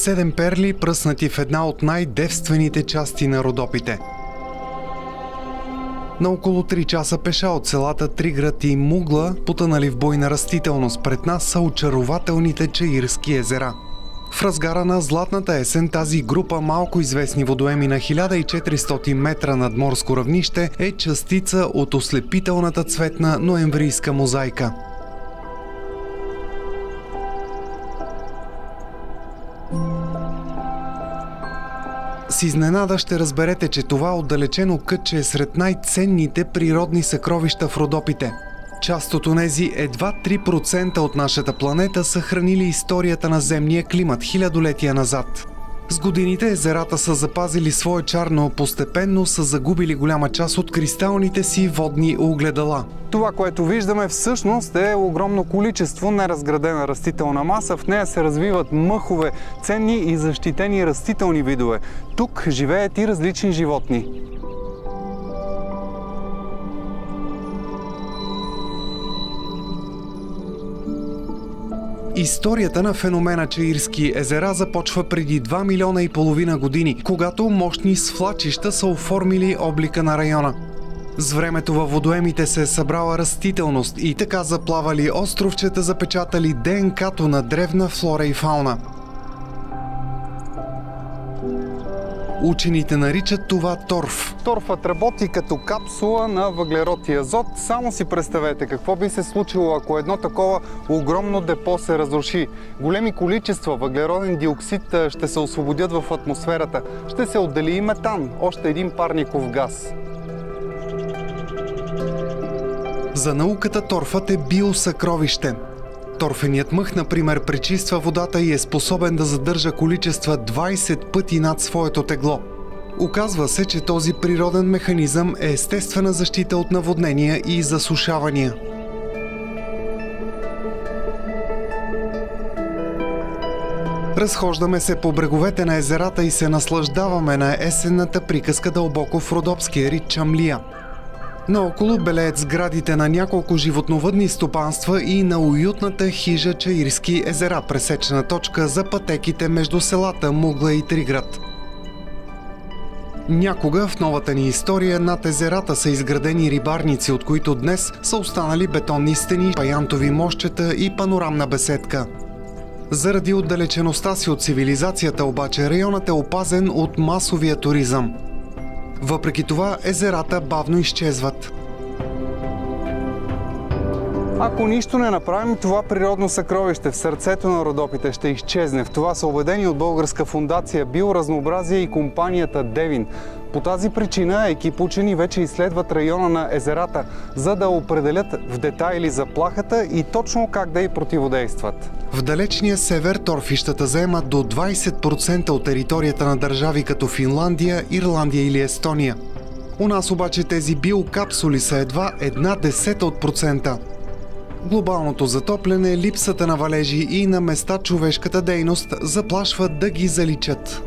7 перли, пръснати в една от най-девствените части на Родопите. На около 3 часа пеша от селата Триград и Мугла, потънали в буйна растителност, пред нас са очарователните Чаирски езера. В разгара на златната есен тази група малко известни водоеми на 1400 метра над морско равнище е частица от ослепителната цветна ноемврийска мозайка. С изненада ще разберете, че това отдалечено кътче е сред най-ценните природни съкровища в Родопите. Част от онези едва 3% от нашата планета са хранили историята на земния климат хилядолетия назад. С годините езерата са запазили своя чар, но постепенно са загубили голяма част от кристалните си водни огледала. Това, което виждаме, всъщност е огромно количество неразградена растителна маса. В нея се развиват мъхове, ценни и защитени растителни видове. Тук живеят и различни животни. Историята на феномена Чаирски езера започва преди 2,5 милиона години, когато мощни свлачища са оформили облика на района. С времето във водоемите се е събрала растителност и така заплавали островчета запечатали ДНК-то на древна флора и фауна. Учените наричат това торф. Торфът работи като капсула на въглерод и азот. Само си представете какво би се случило, ако едно такова огромно депо се разруши. Големи количества въглероден диоксид ще се освободят в атмосферата. Ще се отдели и метан, още един парников газ. За науката торфът е биосъкровище. Торфеният мъх, например, пречиства водата и е способен да задържа количества 20 пъти над своето тегло. Оказва се, че този природен механизъм е естествена защита от наводнения и засушавания. Разхождаме се по бреговете на езерата и се наслаждаваме на есенната приказка дълбоко в родопския рид Чамлия. Наоколо белеят сградите на няколко животновъдни стопанства и на уютната хижа Чаирски езера, пресечна точка за пътеките между селата Мугла и Триград. Някога в новата ни история над езерата са изградени рибарници, от които днес са останали бетонни стени, паянтови мостчета и панорамна беседка. Заради отдалечеността си от цивилизацията обаче районът е опазен от масовия туризъм. Въпреки това, езерата бавно изчезват. Ако нищо не направим, това природно съкровище в сърцето на Родопите ще изчезне. В това са убедени от българска фондация Биоразнообразие и компанията Девин. По тази причина екип учени вече изследват района на езерата, за да определят в детайли заплахата и точно как да й противодействат. В далечния север торфищата заемат до 20% от територията на държави като Финландия, Ирландия или Естония. У нас обаче тези биокапсули са едва 0,1%. Глобалното затопляне, липсата на валежи и на места човешката дейност заплашват да ги заличат.